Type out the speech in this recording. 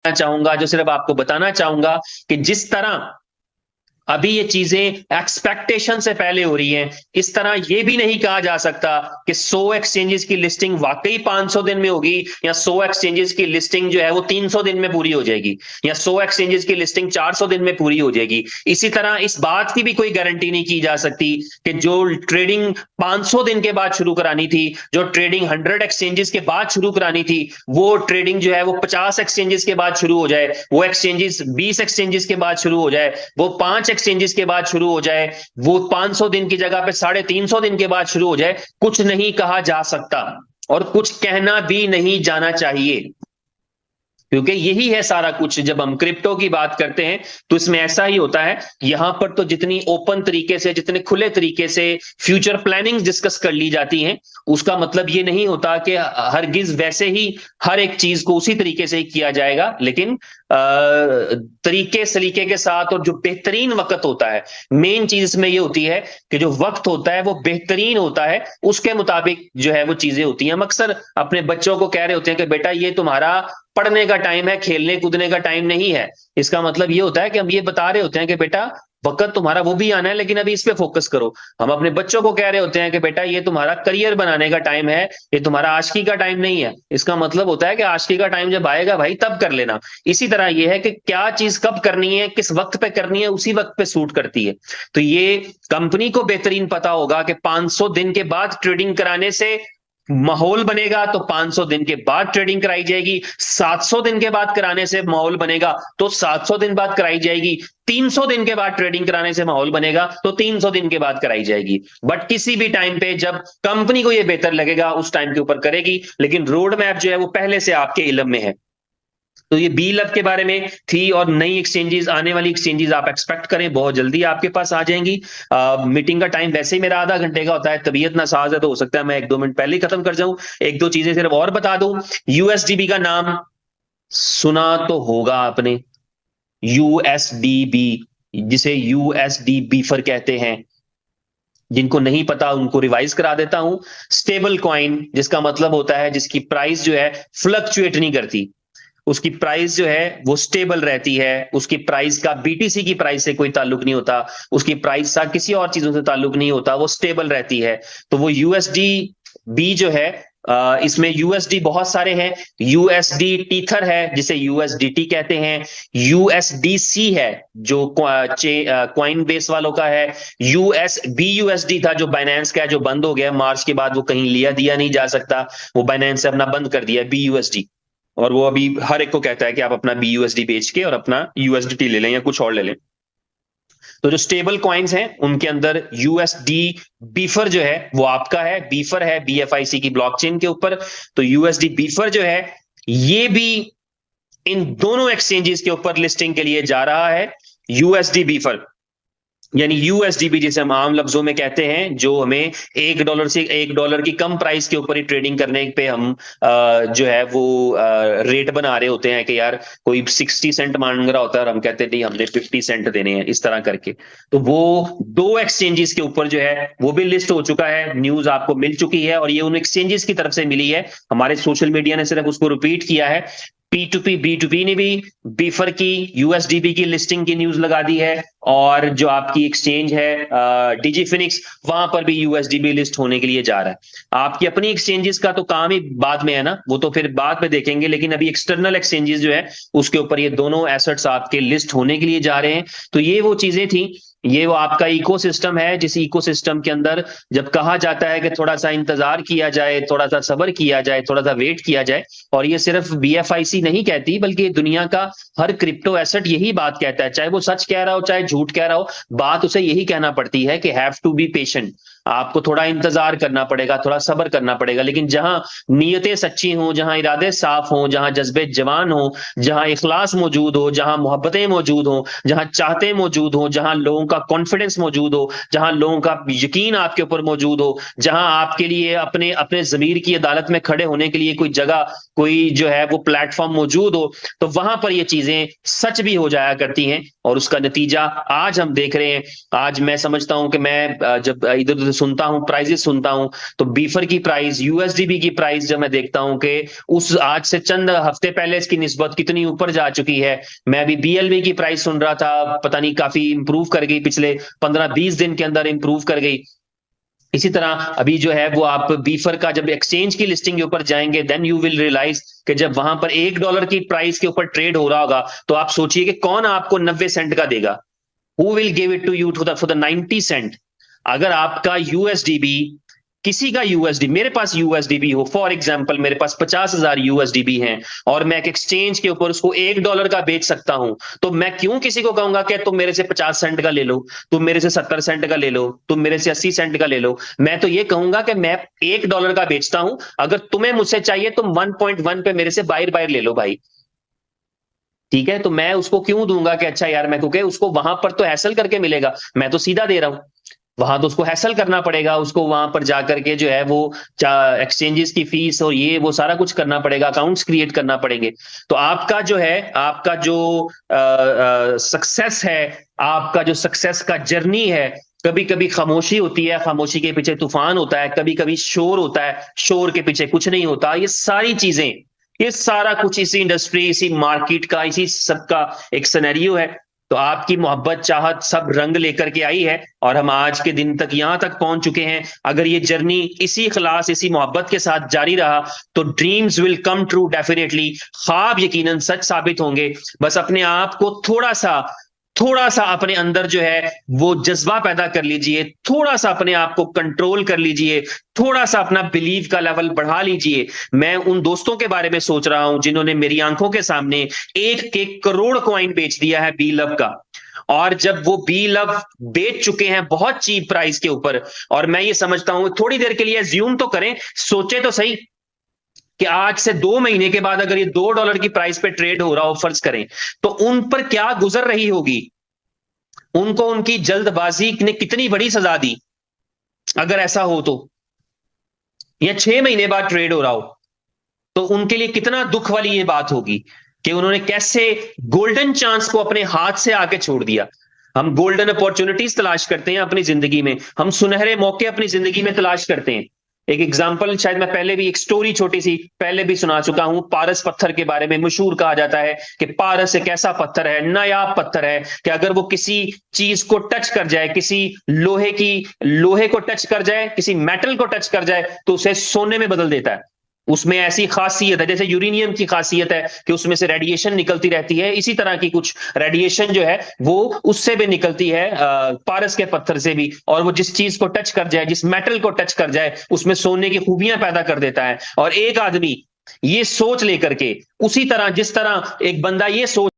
चाहूंगा, जो सिर्फ आपको बताना चाहूंगा कि जिस तरह अभी ये चीजें एक्सपेक्टेशन से पहले हो रही हैं, इस तरह ये भी नहीं कहा जा सकता कि 100 एक्सचेंजेस की लिस्टिंग वाकई 500 दिन में होगी, या 100 एक्सचेंजेस की लिस्टिंग जो है वो 300 दिन में पूरी हो जाएगी, या 100 एक्सचेंजेस की लिस्टिंग 400 दिन में पूरी हो जाएगी। इसी तरह इस बात की भी कोई गारंटी नहीं की जा सकती कि जो ट्रेडिंग 500 दिन के बाद शुरू करानी थी, जो ट्रेडिंग 100 एक्सचेंजेस के बाद शुरू करानी थी, वो ट्रेडिंग जो है वो 50 एक्सचेंजेस के बाद शुरू हो जाए, वो एक्सचेंजेस 20 एक्सचेंजेस के बाद शुरू हो जाए, वो 5 एक्सचेंजेस के बाद शुरू हो जाए, वो 500 दिन की जगह पे 350 दिन के बाद शुरू हो जाए। कुछ नहीं कहा जा सकता और कुछ कहना भी नहीं जाना चाहिए, क्योंकि यही है सारा कुछ। जब हम क्रिप्टो की बात करते हैं तो इसमें ऐसा ही होता है। यहां पर तो जितनी ओपन तरीके से, जितने खुले तरीके से फ्यूचर प्लानिंग डिस्कस कर ली जाती हैं, उसका मतलब ये नहीं होता कि हरगिज वैसे ही हर एक चीज को उसी तरीके से ही किया जाएगा, लेकिन तरीके सलीके के साथ, और जो बेहतरीन वक्त होता है, मेन चीज इसमें ये होती है कि जो वक्त होता है वो बेहतरीन होता है, उसके मुताबिक जो है वो चीजें होती हैं। हम अक्सर अपने बच्चों को कह रहे होते हैं कि बेटा ये तुम्हारा पढ़ने का टाइम है, खेलने कूदने का टाइम नहीं है। इसका मतलब ये होता है कि हम ये बता रहे होते हैं कि बेटा वक्त तुम्हारा वो भी आना है, लेकिन अभी इस पे फोकस करो। हम अपने बच्चों को कह रहे होते हैं कि बेटा ये तुम्हारा करियर बनाने का टाइम है, ये तुम्हारा आशिकी का टाइम नहीं है। इसका मतलब होता है कि आशिकी का टाइम जब आएगा भाई तब कर लेना। इसी तरह ये है कि क्या चीज कब करनी है, किस वक्त पे करनी है, उसी वक्त पे सूट करती है। तो ये कंपनी को बेहतरीन पता होगा कि 500 दिन के बाद ट्रेडिंग कराने से माहौल बनेगा, तो 500 दिन के बाद ट्रेडिंग कराई जाएगी। 700 दिन के बाद कराने से माहौल बनेगा तो 700 दिन बाद कराई जाएगी। 300 दिन के बाद ट्रेडिंग कराने से माहौल बनेगा तो 300 दिन के बाद कराई जाएगी। बट किसी भी टाइम पे जब कंपनी को यह बेहतर लगेगा उस टाइम के ऊपर करेगी, लेकिन रोड मैप जो है वो पहले से आपके इल्म में है। तो ये बी लब के बारे में थी, और नई एक्सचेंजेस, आने वाली एक्सचेंजेस आप एक्सपेक्ट करें बहुत जल्दी आपके पास आ जाएंगी। मीटिंग का टाइम वैसे ही मेरा आधा घंटे का होता है, तबीयत नासाज है तो हो सकता है मैं 1-2 मिनट पहले ही खत्म कर जाऊं। एक दो चीजें सिर्फ और बता दूं। यूएसडीबी का नाम सुना तो होगा आपने, यूएसडीबी, जिसे यूएसडी बीफर कहते हैं। जिनको नहीं पता उनको रिवाइज करा देता हूं। स्टेबल कॉइन, जिसका मतलब होता है जिसकी प्राइस जो है फ्लक्चुएट नहीं करती, उसकी प्राइस जो है वो स्टेबल रहती है, उसकी प्राइस का बीटीसी की प्राइस से कोई ताल्लुक नहीं होता, उसकी प्राइस का किसी और चीजों से ताल्लुक नहीं होता, वो स्टेबल रहती है। तो वो यूएसडी बी जो है, इसमें यूएसडी बहुत सारे हैं। यूएसडी टीथर है जिसे यूएसडीटी कहते हैं, यूएसडीसी है जो क्वाइन बेस वालों का है, यूएसडी था जो बाइनेंस का है, जो बंद हो गया मार्च के बाद, वो कहीं लिया दिया नहीं जा सकता, वो बाइनेंस से अपना बंद कर दिया बीयूएसडी। और वो अभी हर एक को कहता है कि आप अपना बीयूएसडी बेच के और अपना यूएसडीटी ले लें या कुछ और ले लें। तो जो स्टेबल कॉइन्स हैं उनके अंदर यूएसडी बीफर जो है वो आपका है, बीफर है बीएफआईसी की ब्लॉकचेन के ऊपर। तो यूएसडी बीफर जो है ये भी इन दोनों एक्सचेंजेस के ऊपर लिस्टिंग के लिए जा रहा है। यूएसडी बीफर यानी यूएसडीबी जिसे हम आम लफ्जों में कहते हैं, जो हमें $1 से $1 की कम प्राइस के ऊपर ही ट्रेडिंग करने पे हम जो है वो रेट बना रहे होते हैं कि यार कोई 60 सेंट मांग रहा होता है और हम कहते हैं नहीं हमने 50 सेंट देने हैं, इस तरह करके। तो वो दो एक्सचेंजेस के ऊपर जो है वो भी लिस्ट हो चुका है, न्यूज आपको मिल चुकी है, और ये उन एक्सचेंजेस की तरफ से मिली है। हमारे सोशल मीडिया ने सिर्फ उसको रिपीट किया है। P2P B2P ने भी बीफर की यूएसडीबी की लिस्टिंग की न्यूज लगा दी है, और जो आपकी एक्सचेंज है डिजीफिनिक्स, वहां पर भी यूएसडीबी लिस्ट होने के लिए जा रहा है। आपकी अपनी एक्सचेंजेस का तो काम ही बाद में है ना, वो तो फिर बाद में देखेंगे, लेकिन अभी एक्सटर्नल एक्सचेंजेस जो है उसके ऊपर ये दोनों एसेट्स आपके लिस्ट होने के लिए जा रहे हैं। तो ये वो चीजें थी, ये वो आपका इकोसिस्टम है, जिस इकोसिस्टम के अंदर जब कहा जाता है कि थोड़ा सा इंतजार किया जाए, थोड़ा सा सब्र किया जाए, थोड़ा सा वेट किया जाए, और ये सिर्फ बीएफआईसी नहीं कहती बल्कि दुनिया का हर क्रिप्टो एसेट यही बात कहता है, चाहे वो सच कह रहा हो चाहे झूठ कह रहा हो, बात उसे यही कहना पड़ती है कि हैव टू बी पेशेंट। आपको थोड़ा इंतजार करना पड़ेगा, थोड़ा सब्र करना पड़ेगा, लेकिन जहां नीयतें सच्ची हों, जहां इरादे साफ हों, जहां जज्बे जवान हो, जहां इखलास मौजूद हो, जहां मोहब्बतें मौजूद हो, जहां चाहते मौजूद हो, जहां लोगों का कॉन्फिडेंस मौजूद हो, जहां लोगों का यकीन आपके ऊपर मौजूद हो, जहां आपके लिए अपने अपने जमीर की अदालत में खड़े होने के लिए कोई जगह, कोई जो है वो प्लेटफॉर्म मौजूद हो, तो वहां पर ये चीजें सच भी हो जाया करती हैं। और उसका नतीजा आज हम देख रहे हैं। आज मैं समझता हूं कि मैं जब इधर उधर से सुनता हूं, प्राइजेस सुनता हूं, तो बीफर की प्राइस, यूएसडीबी की प्राइस जब मैं देखता हूं कि उस आज से चंद हफ्ते पहले इसकी निस्बत कितनी ऊपर जा चुकी है। मैं अभी बीएलवी की प्राइस सुन रहा था, पता नहीं काफी इंप्रूव कर गई, पिछले 15-20 दिन के अंदर इंप्रूव कर गई। इसी तरह अभी जो है वो आप बीफर का जब एक्सचेंज की लिस्टिंग के ऊपर जाएंगे, देन यू विल रियलाइज कि जब वहां पर $1 की प्राइस के ऊपर ट्रेड हो रहा होगा, तो आप सोचिए कि कौन आपको 90 सेंट का देगा। Who will give it to you for the 90 cent. अगर आपका यूएसडीबी, किसी का यूएसडी, मेरे पास यूएसडीबी हो, फॉर एग्जांपल मेरे पास 50,000 यूएसडीबी हैं और मैं एक एक्सचेंज के ऊपर उसको $1 का बेच सकता हूं, तो मैं क्यों किसी को कहूंगा कि तुम मेरे से 50 सेंट का ले लो, तुम मेरे से 70 सेंट का ले लो, तुम मेरे से 80 सेंट का ले लो। मैं तो ये कहूंगा कि मैं $1 का बेचता हूं, अगर तुम्हें मुझसे चाहिए तुम 1.1 पे मेरे से बायर बायर ले लो भाई। ठीक है, तो मैं उसको क्यों दूंगा कि अच्छा यार, मैं, क्योंकि उसको वहां पर तो हैसल करके मिलेगा, मैं तो सीधा दे रहा हूं। वहां तो उसको हैसल करना पड़ेगा, उसको वहां पर जाकर के जो है वो एक्सचेंजेस की फीस और ये वो सारा कुछ करना पड़ेगा, अकाउंट्स क्रिएट करना पड़ेंगे। तो आपका जो है, आपका जो सक्सेस है, आपका जो सक्सेस का जर्नी है, कभी कभी खामोशी होती है, खामोशी के पीछे तूफान होता है, कभी कभी शोर होता है, शोर के पीछे कुछ नहीं होता। ये सारी चीजें, ये सारा कुछ इसी इंडस्ट्री, इसी मार्केट का, इसी सबका एक सिनेरियो है। तो आपकी मोहब्बत, चाहत सब रंग लेकर के आई है और हम आज के दिन तक यहां तक पहुंच चुके हैं। अगर ये जर्नी इसी इखलास, इसी मोहब्बत के साथ जारी रहा तो dreams will come true definitely. ख्वाब यकीनन सच साबित होंगे। बस अपने आप को थोड़ा सा अपने अंदर जो है वो जज्बा पैदा कर लीजिए, थोड़ा सा अपने आप को कंट्रोल कर लीजिए, थोड़ा सा अपना बिलीव का लेवल बढ़ा लीजिए। मैं उन दोस्तों के बारे में सोच रहा हूं जिन्होंने मेरी आंखों के सामने 1 करोड़ कॉइन बेच दिया है बी लव का, और जब वो बी लव बेच चुके हैं बहुत चीप प्राइस के ऊपर, और मैं ये समझता हूं, थोड़ी देर के लिए अज्यूम तो करें, सोचे तो सही कि आज से 2 महीने के बाद अगर ये $2 की प्राइस पे ट्रेड हो रहा हो, फर्ज करें, तो उन पर क्या गुजर रही होगी, उनको उनकी जल्दबाजी ने कितनी बड़ी सजा दी अगर ऐसा हो तो, या 6 महीने बाद ट्रेड हो रहा हो, तो उनके लिए कितना दुख वाली ये बात होगी कि उन्होंने कैसे गोल्डन चांस को अपने हाथ से आके छोड़ दिया। हम गोल्डन अपॉर्चुनिटीज तलाश करते हैं अपनी जिंदगी में, हम सुनहरे मौके अपनी जिंदगी में तलाश करते हैं। एक एग्जाम्पल शायद मैं पहले भी, एक स्टोरी छोटी सी पहले भी सुना चुका हूं, पारस पत्थर के बारे में। मशहूर कहा जाता है कि पारस एक ऐसा पत्थर है, नायाब पत्थर है, कि अगर वो किसी चीज को टच कर जाए, किसी लोहे को टच कर जाए, किसी मेटल को टच कर जाए, तो उसे सोने में बदल देता है। उसमें ऐसी खासियत है, जैसे यूरेनियम की खासियत है कि उसमें से रेडिएशन निकलती रहती है, इसी तरह की कुछ रेडिएशन जो है वो उससे भी निकलती है, पारस के पत्थर से भी। और वो जिस चीज को टच कर जाए, जिस मेटल को टच कर जाए, उसमें सोने की खूबियां पैदा कर देता है। और एक आदमी ये सोच लेकर के, उसी तरह जिस तरह एक बंदा ये सोच